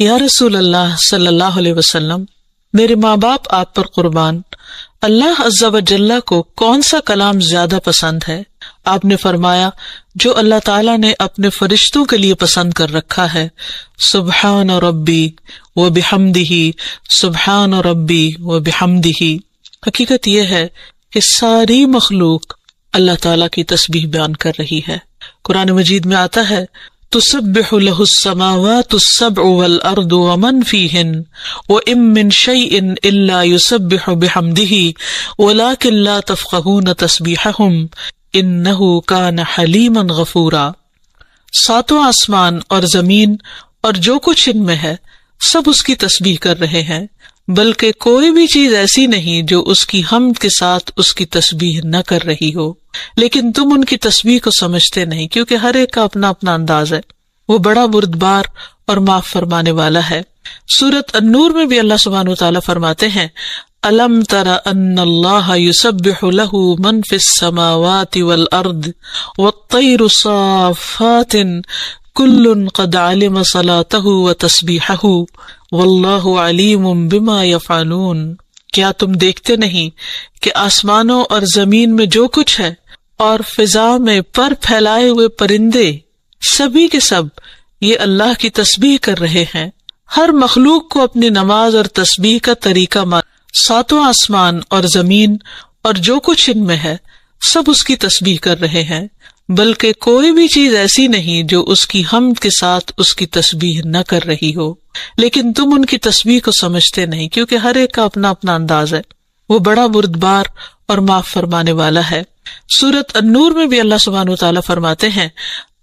یا رسول اللہ صلی اللہ علیہ وسلم، میرے ماں باپ آپ پر قربان، اللہ عز و جل کو کون سا کلام زیادہ پسند ہے؟ آپ نے فرمایا جو اللہ تعالیٰ نے اپنے فرشتوں کے لیے پسند کر رکھا ہے، سبحان ربی و بحمدہ، سبحان ربی و بحمدہ۔ حقیقت یہ ہے کہ ساری مخلوق اللہ تعالیٰ کی تسبیح بیان کر رہی ہے۔ قرآن مجید میں آتا ہے تسبح لہ السماوات السبع والارض ومن فیہن وإن من شیء الا یسبح بحمدہ ولکن لا تفقہون تسبیحہم انہ کان حلیما غفورا۔ ساتوں آسمان اور زمین اور جو کچھ ان میں ہے سب اس کی تسبیح کر رہے ہیں، بلکہ کوئی بھی چیز ایسی نہیں جو اس کی حمد کے ساتھ اس کی تسبیح نہ کر رہی ہو، لیکن تم ان کی تسبیح کو سمجھتے نہیں کیونکہ ہر ایک کا اپنا اپنا انداز ہے۔ وہ بڑا بردبار اور معاف فرمانے والا ہے۔ سورۃ النور میں بھی اللہ سبحانہ وتعالی فرماتے ہیں الم تر ان اللہ یسبح لہ من فی السماوات والارض والطیر صافات کل قد علم صلاتہ وتسبیحہ واللہ علیم بما یفعلون۔ کیا تم دیکھتے نہیں کہ آسمانوں اور زمین میں جو کچھ ہے اور فضا میں پر پھیلائے ہوئے پرندے سبھی کے سب یہ اللہ کی تسبیح کر رہے ہیں۔ ہر مخلوق کو اپنی نماز اور تسبیح کا طریقہ ساتوں آسمان اور زمین اور جو کچھ ان میں ہے سب اس کی تسبیح کر رہے ہیں، بلکہ کوئی بھی چیز ایسی نہیں جو اس کی حمد کے ساتھ اس کی تسبیح نہ کر رہی ہو، لیکن تم ان کی تسبیح کو سمجھتے نہیں کیونکہ ہر ایک کا اپنا اپنا انداز ہے۔ وہ بڑا بردبار اور معاف فرمانے والا ہے۔ سورۃ النور میں بھی اللہ سبحانہ وتعالی فرماتے ہیں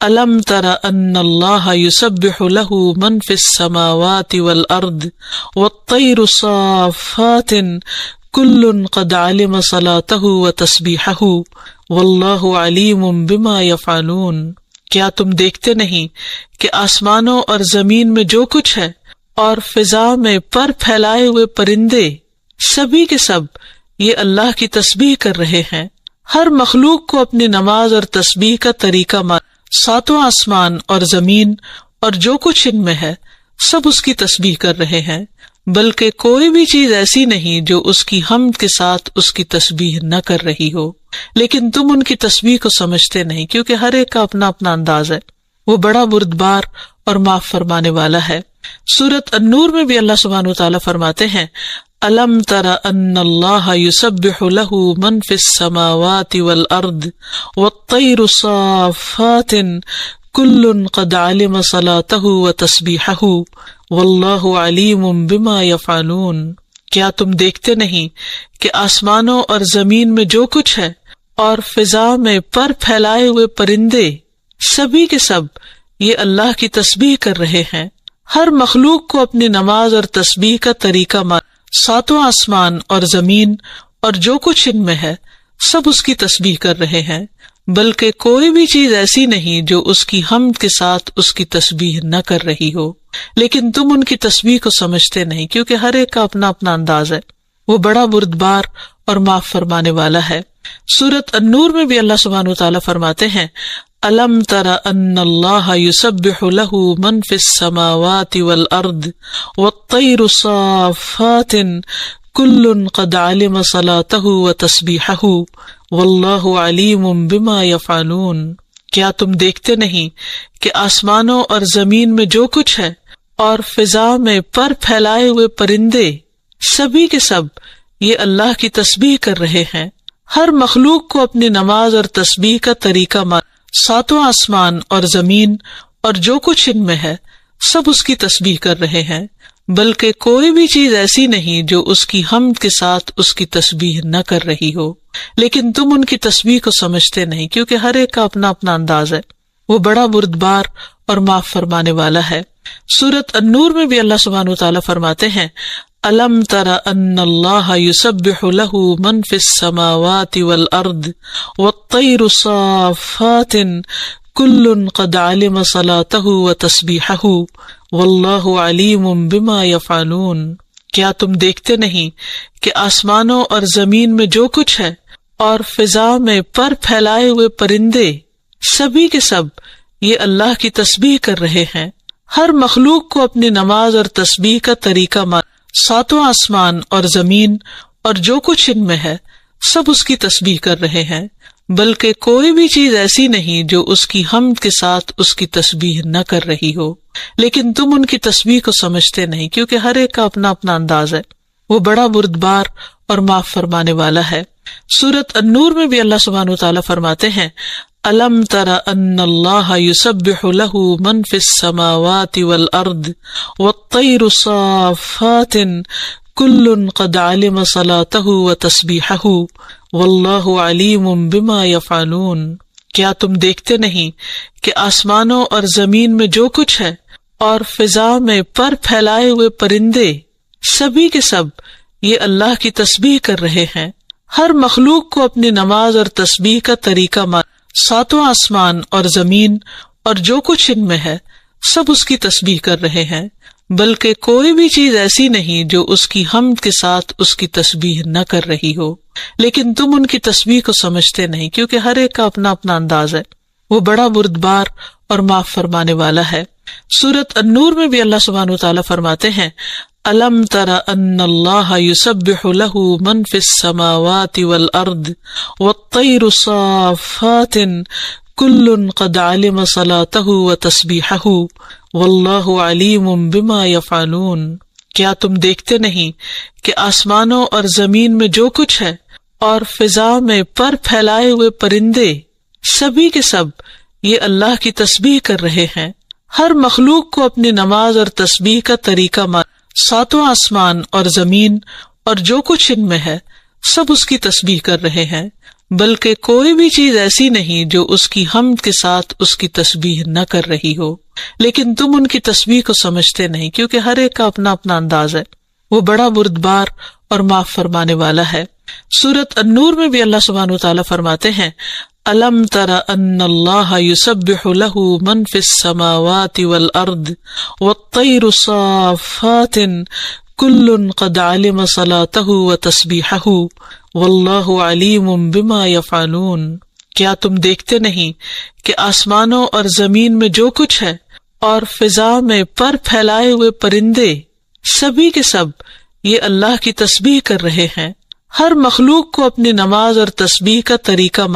الم تر ان اللہ یسبح لہ من فی السماوات والارض والطیر صافات کل قد علم صلاتہ وتسبیحہ واللہ علیم بما یفعلون۔ کیا تم دیکھتے نہیں کہ آسمانوں اور زمین میں جو کچھ ہے اور فضا میں پر پھیلائے ہوئے پرندے سبھی کے سب یہ اللہ کی تسبیح کر رہے ہیں۔ ہر مخلوق کو اپنی نماز اور تسبیح کا طریقہ ساتوں آسمان اور زمین اور جو کچھ ان میں ہے سب اس کی تسبیح کر رہے ہیں، بلکہ کوئی بھی چیز ایسی نہیں جو اس کی حمد کے ساتھ اس کی تسبیح نہ کر رہی ہو، لیکن تم ان کی تسبیح کو سمجھتے نہیں کیونکہ ہر ایک کا اپنا اپنا انداز ہے۔ وہ بڑا بردبار اور معاف فرمانے والا ہے۔ سورۃ النور میں بھی اللہ سبحانہ وتعالی فرماتے ہیں الم تر ان اللہ یسبح لہ من فی السماوات والارض والطیر صافات کل قد علم صلاتہ وتسبیحہ واللہ علیم بما یفعلون۔ کیا تم دیکھتے نہیں کہ آسمانوں اور زمین میں جو کچھ ہے اور فضا میں پر پھیلائے ہوئے پرندے سبھی کے سب یہ اللہ کی تسبیح کر رہے ہیں۔ ہر مخلوق کو اپنی نماز اور تسبیح کا طریقہ ساتوں آسمان اور زمین اور جو کچھ ان میں ہے سب اس کی تسبیح کر رہے ہیں، بلکہ کوئی بھی چیز ایسی نہیں جو اس کی حمد کے ساتھ اس کی تسبیح نہ کر رہی ہو، لیکن تم ان کی تسبیح کو سمجھتے نہیں کیونکہ ہر ایک کا اپنا اپنا انداز ہے۔ وہ بڑا بردبار اور معاف فرمانے والا ہے۔ سورۃ النور میں بھی اللہ سبحانہ وتعالی فرماتے ہیں الم تر ان اللہ یسبح لہ من فی السماوات والارض والطیر صافات کل قد علم صلاتہ وتسبیحہ واللہ علیم بما یفعلون۔ کیا تم دیکھتے نہیں کہ آسمانوں اور زمین میں جو کچھ ہے اور فضا میں پر پھیلائے ہوئے پرندے سبھی کے سب یہ اللہ کی تسبیح کر رہے ہیں۔ ہر مخلوق کو اپنی نماز اور تسبیح کا طریقہ ساتوں آسمان اور زمین اور جو کچھ ان میں ہے سب اس کی تسبیح کر رہے ہیں، بلکہ کوئی بھی چیز ایسی نہیں جو اس کی حمد کے ساتھ اس کی تسبیح نہ کر رہی ہو، لیکن تم ان کی تسبیح کو سمجھتے نہیں کیونکہ ہر ایک کا اپنا اپنا انداز ہے۔ وہ بڑا بردبار اور معاف فرمانے والا ہے۔ سورۃ النور میں بھی اللہ سبحانہ وتعالی فرماتے ہیں الم تر ان اللہ یسبح لہ من فی السماوات والارض والطیر صافات کل قد علم صلاتہ وتسبیحہ واللہ علیم بما یفعلون۔ کیا تم دیکھتے نہیں کہ آسمانوں اور زمین میں جو کچھ ہے اور فضا میں پر پھیلائے ہوئے پرندے سبھی کے سب یہ اللہ کی تسبیح کر رہے ہیں۔ ہر مخلوق کو اپنی نماز اور تسبیح کا طریقہ ساتوں آسمان اور زمین اور جو کچھ ان میں ہے سب اس کی تسبیح کر رہے ہیں، بلکہ کوئی بھی چیز ایسی نہیں جو اس کی حمد کے ساتھ اس کی تسبیح نہ کر رہی ہو، لیکن تم ان کی تسبیح کو سمجھتے نہیں کیونکہ ہر ایک کا اپنا اپنا انداز ہے۔ وہ بڑا بردبار اور معاف فرمانے والا ہے۔ سورۃ النور میں بھی اللہ سبحانہ وتعالیٰ فرماتے ہیں، أَلَمْ تَرَ أَنَّ اللَّهَ يُسَبِّحُ لَهُ مَنْ فِي السَّمَاوَاتِ وَالْأَرْضِ وَالطَّيْرُ صَافَّاتٍ كُلٌّ قَدْ عَلِمَ صَلَاتَهُ وَتَسْبِيحَهُ وَاللَّهُ عَلِيمٌ بِمَا يَفْعَلُونَ۔ کیا تم دیکھتے نہیں کہ آسمانوں اور زمین میں جو کچھ ہے اور فضا میں پر پھیلائے ہوئے پرندے سبھی کے سب یہ اللہ کی تسبیح کر رہے ہیں۔ ہر مخلوق کو اپنی نماز اور تسبیح کا طریقہ ساتوں آسمان اور زمین اور جو کچھ ان میں ہے سب اس کی تسبیح کر رہے ہیں، بلکہ کوئی بھی چیز ایسی نہیں جو اس کی حمد کے ساتھ اس کی تسبیح نہ کر رہی ہو، لیکن تم ان کی تسبیح کو سمجھتے نہیں کیونکہ ہر ایک کا اپنا اپنا انداز ہے۔ وہ بڑا بردبار اور معاف فرمانے والا ہے۔ سورۃ النور میں بھی اللہ سبحانہ وتعالیٰ فرماتے ہیں، أَلَمْ تَرَ أَنَّ اللَّهَ يُسَبِّحُ لَهُ مَنْ فِي السَّمَاوَاتِ وَالْأَرْضِ وَالطَّيْرُ صَافَّاتٍ كُلٌّ قَدْ عَلِمَ صَلَاتَهُ وَتَسْبِيحَهُ وَاللَّهُ عَلِيمٌ بِمَا يَفْعَلُونَ۔ کیا تم دیکھتے نہیں کہ آسمانوں اور زمین میں جو کچھ ہے اور فضا میں پر پھیلائے ہوئے پرندے سبھی کے سب یہ اللہ کی تسبیح کر رہے ہیں۔ ہر مخلوق کو اپنی نماز اور تسبیح کا طریقہ ساتوں آسمان اور زمین اور جو کچھ ان میں ہے سب اس کی تسبیح کر رہے ہیں، بلکہ کوئی بھی چیز ایسی نہیں جو اس کی حمد کے ساتھ اس کی تسبیح نہ کر رہی ہو، لیکن تم ان کی تسبیح کو سمجھتے نہیں کیونکہ ہر ایک کا اپنا اپنا انداز ہے۔ وہ بڑا بردبار اور معاف فرمانے والا ہے۔ سورۃ النور میں بھی اللہ سبحانہ وتعالیٰ فرماتے ہیں، أَلَمْ تَرَ أَنَّ اللَّهَ يُسَبِّحُ لَهُ مَنْ فِي السَّمَاوَاتِ وَالْأَرْضِ وَالطَّيْرُ صَافَّاتٍ كُلٌّ قَدْ عَلِمَ صَلَاتَهُ وَتَسْبِيحَهُ وَاللَّهُ عَلِيمٌ بِمَا يَفْعَلُونَ۔ کیا تم دیکھتے نہیں کہ آسمانوں اور زمین میں جو کچھ ہے اور فضا میں پر پھیلائے ہوئے پرندے سبھی کے سب یہ اللہ کی تسبیح کر رہے ہیں۔ ہر مخلوق کو اپنی نماز اور تسبیح کا طریقہ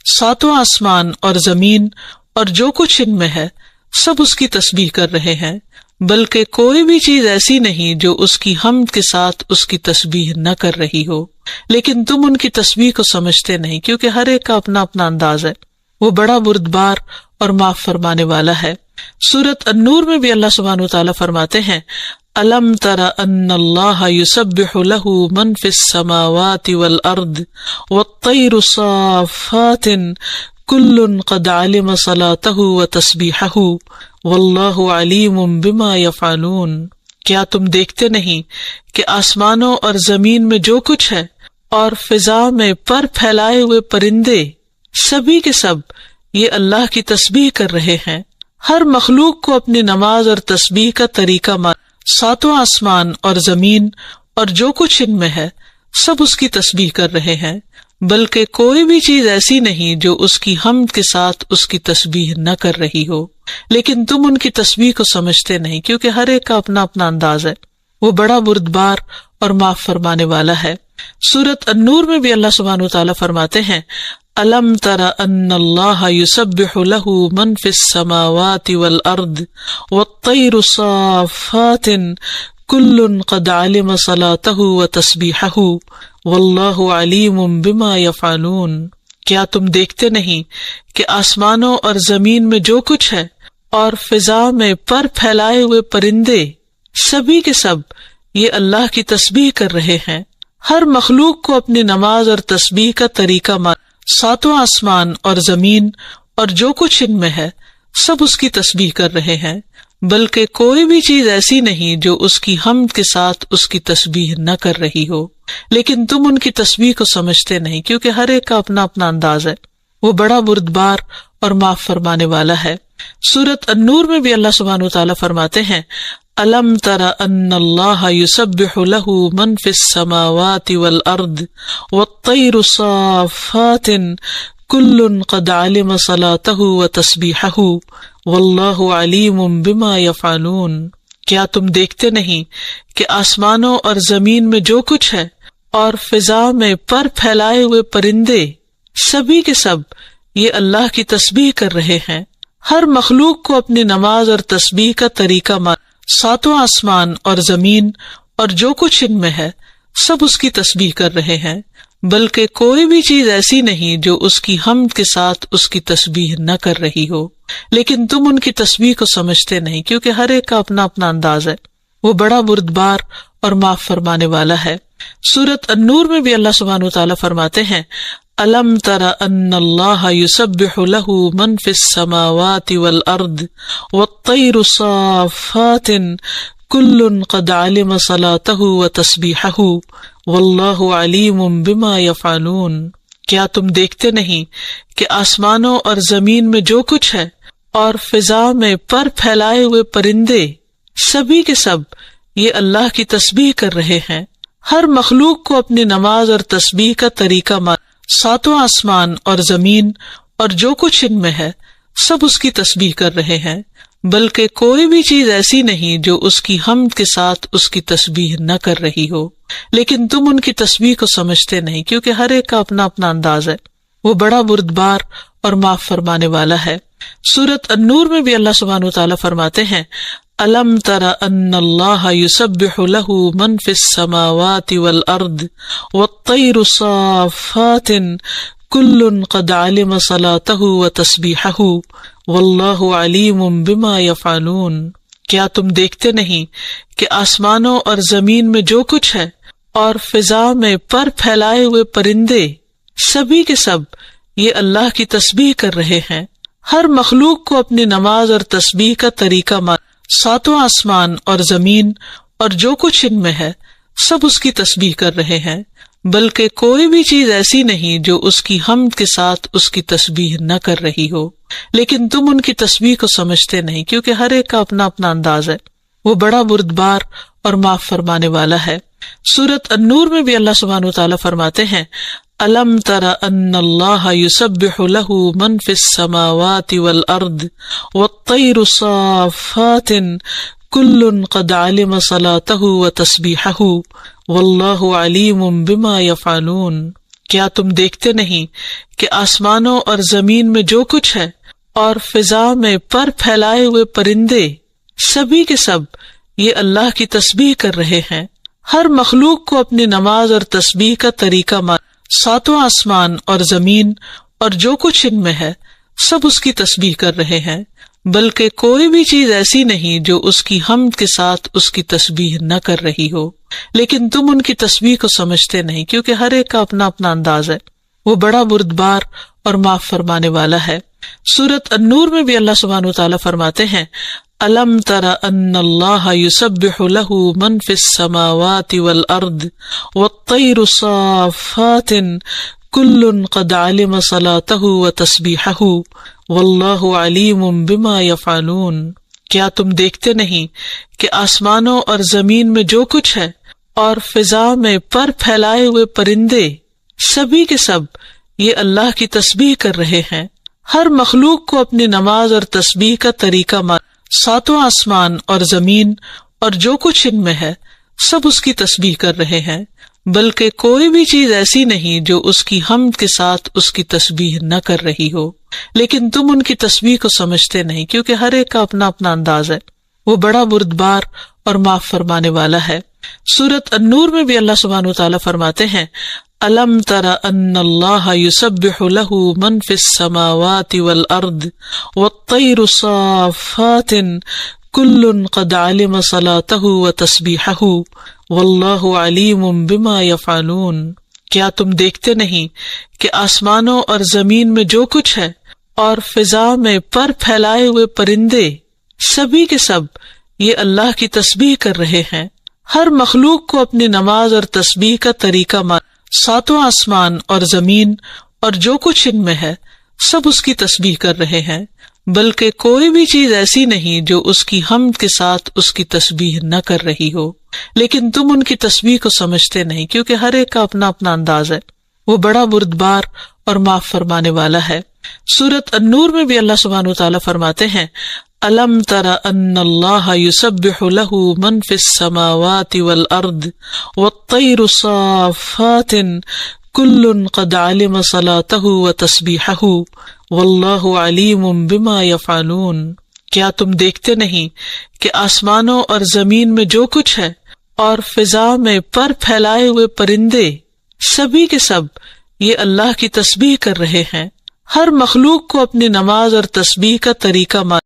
ساتوں آسمان اور زمین اور جو کچھ ان میں ہے سب اس کی تسبیح کر رہے ہیں، بلکہ کوئی بھی چیز ایسی نہیں جو اس کی حمد کے ساتھ اس کی تسبیح نہ کر رہی ہو، لیکن تم ان کی تسبیح کو سمجھتے نہیں کیونکہ ہر ایک کا اپنا اپنا انداز ہے۔ وہ بڑا بردبار اور معاف فرمانے والا ہے۔ سورۃ النور میں بھی اللہ سبحانہ وتعالیٰ فرماتے ہیں، أَلَمْ تَرَ أَنَّ اللَّهَ يُسَبِّحُ لَهُ مَنْ فِي السَّمَاوَاتِ وَالْأَرْضِ وَالطَّيْرُ صَافَّاتٍ كُلٌّ قَدْ عَلِمَ صَلَاتَهُ وَتَسْبِيحَهُ وَاللَّهُ عَلِيمٌ بِمَا يَفْعَلُونَ۔ کیا تم دیکھتے نہیں کہ آسمانوں اور زمین میں جو کچھ ہے اور فضا میں پر پھیلائے ہوئے پرندے سبھی کے سب یہ اللہ کی تسبیح کر رہے ہیں۔ ہر مخلوق کو اپنی نماز اور تسبیح کا طریقہ ساتوں آسمان اور زمین اور جو کچھ ان میں ہے سب اس کی تسبیح کر رہے ہیں، بلکہ کوئی بھی چیز ایسی نہیں جو اس کی حمد کے ساتھ اس کی تسبیح نہ کر رہی ہو، لیکن تم ان کی تسبیح کو سمجھتے نہیں کیونکہ ہر ایک کا اپنا اپنا انداز ہے۔ وہ بڑا بردبار اور معاف فرمانے والا ہے۔ سورۃ النور میں بھی اللہ سبحانہ وتعالیٰ فرماتے ہیں، أَلَمْ تَرَ أَنَّ اللَّهَ يُسَبِّحُ لَهُ مَنْ فِي السَّمَاوَاتِ وَالْأَرْضِ وَالطَّيْرُ صَافَّاتٍ كُلٌّ قَدْ عَلِمَ صَلَاتَهُ وَتَسْبِيحَهُ وَاللَّهُ عَلِيمٌ بِمَا يَفْعَلُونَ۔ کیا تم دیکھتے نہیں کہ آسمانوں اور زمین میں جو کچھ ہے اور فضا میں پر پھیلائے ہوئے پرندے سبھی کے سب یہ اللہ کی تسبیح کر رہے ہیں۔ ہر مخلوق کو اپنی نماز اور تسبیح کا طریقہ ساتوں آسمان اور زمین اور جو کچھ ان میں ہے سب اس کی تسبیح کر رہے ہیں، بلکہ کوئی بھی چیز ایسی نہیں جو اس کی حمد کے ساتھ اس کی تسبیح نہ کر رہی ہو، لیکن تم ان کی تسبیح کو سمجھتے نہیں کیونکہ ہر ایک کا اپنا اپنا انداز ہے۔ وہ بڑا بردبار اور معاف فرمانے والا ہے۔ سورۃ النور میں بھی اللہ سبحانہ وتعالیٰ فرماتے ہیں، أَلَمْ تَرَ أَنَّ اللَّهَ يُسَبِّحُ لَهُ مَنْ فِي السَّمَاوَاتِ وَالْأَرْضِ وَالطَّيْرُ صَافَّاتٍ كُلٌّ قَدْ عَلِمَ صَلَاتَهُ وَتَسْبِيحَهُ واللہ علیم بما یفعلون، کیا تم دیکھتے نہیں کہ آسمانوں اور زمین میں جو کچھ ہے اور فضا میں پر پھیلائے ہوئے پرندے سبھی کے سب یہ اللہ کی تسبیح کر رہے ہیں۔ ہر مخلوق کو اپنی نماز اور تسبیح کا طریقہ مان۔ ساتوں آسمان اور زمین اور جو کچھ ان میں ہے سب اس کی تسبیح کر رہے ہیں، بلکہ کوئی بھی چیز ایسی نہیں جو اس کی حمد کے ساتھ اس کی تسبیح نہ کر رہی ہو، لیکن تم ان کی تسبیح کو سمجھتے نہیں، کیونکہ ہر ایک کا اپنا اپنا انداز ہے۔ وہ بڑا بردبار اور معاف فرمانے والا ہے۔ سورۃ النور میں بھی اللہ سبحانہ وتعالیٰ فرماتے ہیں، أَلَمْ تَرَ أَنَّ اللَّهَ يُسَبِّحُ لَهُ مَنْ فِي السَّمَاوَاتِ وَالْأَرْضِ وَالطَّيْرُ صَافَّاتٍ كُلٌّ قَدْ عَلِمَ صَلَاتَهُ وَتَسْبِيحَهُ وَاللَّهُ عَلِيمٌ بِمَا يَفْعَلُونَ، کیا تم دیکھتے نہیں کہ آسمانوں اور زمین میں جو کچھ ہے اور فضا میں پر پھیلائے ہوئے پرندے سبھی کے سب یہ اللہ کی تسبیح کر رہے ہیں۔ ہر مخلوق کو اپنی نماز اور تسبیح کا طریقہ مان۔ ساتوں آسمان اور زمین اور جو کچھ ان میں ہے سب اس کی تسبیح کر رہے ہیں، بلکہ کوئی بھی چیز ایسی نہیں جو اس کی حمد کے ساتھ اس کی تسبیح نہ کر رہی ہو، لیکن تم ان کی تسبیح کو سمجھتے نہیں، کیونکہ ہر ایک کا اپنا اپنا انداز ہے۔ وہ بڑا بردبار اور معاف فرمانے والا ہے۔ سورۃ النور میں بھی اللہ سبحانہ وتعالیٰ فرماتے ہیں، أَلَمْ تَرَ أَنَّ اللَّهَ يُسَبِّحُ لَهُ مَنْ فِي السَّمَاوَاتِ وَالْأَرْضِ وَالطَّيْرُ صَافَّاتٍ كُلٌّ قَدْ عَلِمَ صَلَاتَهُ وَتَسْبِيحَهُ وَاللَّهُ عَلِيمٌ بِمَا يَفْعَلُونَ، کیا تم دیکھتے نہیں کہ آسمانوں اور زمین میں جو کچھ ہے اور فضا میں پر پھیلائے ہوئے پرندے سبھی کے سب یہ اللہ کی تسبیح کر رہے ہیں۔ ہر مخلوق کو اپنی نماز اور تسبیح کا طریقہ مان۔ ساتوں آسمان اور زمین اور جو کچھ ان میں ہے سب اس کی تسبیح کر رہے ہیں، بلکہ کوئی بھی چیز ایسی نہیں جو اس کی حمد کے ساتھ اس کی تسبیح نہ کر رہی ہو، لیکن تم ان کی تسبیح کو سمجھتے نہیں، کیونکہ ہر ایک کا اپنا اپنا انداز ہے۔ وہ بڑا بردبار اور معاف فرمانے والا ہے۔ سورۃ النور میں بھی اللہ سبحانہ وتعالیٰ فرماتے ہیں، أَلَمْ تَرَ أَنَّ اللَّهَ يُسَبِّحُ لَهُ مَنْ فِي السَّمَاوَاتِ وَالْأَرْضِ وَالطَّيْرُ صَافَّاتٍ كُلٌّ قَدْ عَلِمَ صَلَاتَهُ وَتَسْبِيحَهُ وَاللَّهُ عَلِيمٌ بِمَا يَفْعَلُونَ، کیا تم دیکھتے نہیں کہ آسمانوں اور زمین میں جو کچھ ہے اور فضا میں پر پھیلائے ہوئے پرندے سبھی کے سب یہ اللہ کی تسبیح کر رہے ہیں۔ ہر مخلوق کو اپنی نماز اور تسبیح کا طریقہ مان۔ ساتوں آسمان اور زمین اور جو کچھ ان میں ہے سب اس کی تسبیح کر رہے ہیں، بلکہ کوئی بھی چیز ایسی نہیں جو اس کی حمد کے ساتھ اس کی تسبیح نہ کر رہی ہو، لیکن تم ان کی تسبیح کو سمجھتے نہیں، کیونکہ ہر ایک کا اپنا اپنا انداز ہے۔ وہ بڑا بردبار اور معاف فرمانے والا ہے۔ سورۃ النور میں بھی اللہ سبحانہ وتعالیٰ فرماتے ہیں، أَلَمْ تَرَ أَنَّ اللَّهَ يُسَبِّحُ لَهُ مَنْ فِي السَّمَاوَاتِ وَالْأَرْضِ وَالطَّيْرُ صَافَّاتٍ كُلٌّ قَدْ عَلِمَ صَلَاتَهُ وَتَسْبِيحَهُ وَاللَّهُ عَلِيمٌ بِمَا يَفْعَلُونَ، کیا تم دیکھتے نہیں کہ آسمانوں اور زمین میں جو کچھ ہے اور فضا میں پر پھیلائے ہوئے پرندے سبھی کے سب یہ اللہ کی تسبیح کر رہے ہیں۔ ہر مخلوق کو اپنی نماز اور تسبیح کا طریقہ مان۔ ساتوں آسمان اور زمین اور جو کچھ ان میں ہے سب اس کی تسبیح کر رہے ہیں، بلکہ کوئی بھی چیز ایسی نہیں جو اس کی حمد کے ساتھ اس کی تسبیح نہ کر رہی ہو، لیکن تم ان کی تسبیح کو سمجھتے نہیں، کیونکہ ہر ایک کا اپنا اپنا انداز ہے۔ وہ بڑا بردبار اور معاف فرمانے والا ہے۔ سورۃ النور میں بھی اللہ سبحانہ وتعالیٰ فرماتے ہیں، أَلَمْ تَرَ أَنَّ اللَّهَ يُسَبِّحُ لَهُ مَنْ فِي السَّمَاوَاتِ وَالْأَرْضِ وَالطَّيْرُ صَافَّاتٍ كُلٌّ قَدْ عَلِمَ صَلَاتَهُ وَتَسْبِيحَهُ وَاللَّهُ عَلِيمٌ بِمَا يَفْعَلُونَ، کیا تم دیکھتے نہیں کہ آسمانوں اور زمین میں جو کچھ ہے اور فضا میں پر پھیلائے ہوئے پرندے سبھی کے سب یہ اللہ کی تسبیح کر رہے ہیں۔ ہر مخلوق کو اپنی نماز اور تسبیح کا طریقہ مان۔ ساتوں آسمان اور زمین اور جو کچھ ان میں ہے سب اس کی تسبیح کر رہے ہیں، بلکہ کوئی بھی چیز ایسی نہیں جو اس کی حمد کے ساتھ اس کی تسبیح نہ کر رہی ہو، لیکن تم ان کی تسبیح کو سمجھتے نہیں، کیونکہ ہر ایک کا اپنا اپنا انداز ہے۔ وہ بڑا بردبار اور معاف فرمانے والا ہے۔ سورۃ النور میں بھی اللہ سبحانہ وتعالی فرماتے ہیں أَلَمْ تَرَ أَنَّ اللَّهَ يُسَبِّحُ لَهُ مَنْ فِي السَّمَاوَاتِ وَالْأَرْضِ وَالطَّيْرُ صَافَّاتٍ كُلٌّ قَدْ عَلِمَ صَلَاتَهُ وَتَسْبِيحَهُ وَاللَّهُ عَلِيمٌ بِمَا يَفْعَلُونَ۔ کیا تم دیکھتے نہیں کہ آسمانوں اور زمین میں جو کچھ ہے اور فضا میں پر پھیلائے ہوئے پرندے سبھی کے سب یہ اللہ کی تسبیح کر رہے ہیں۔ ہر مخلوق کو اپنی نماز اور تسبیح کا طریقہ معلوم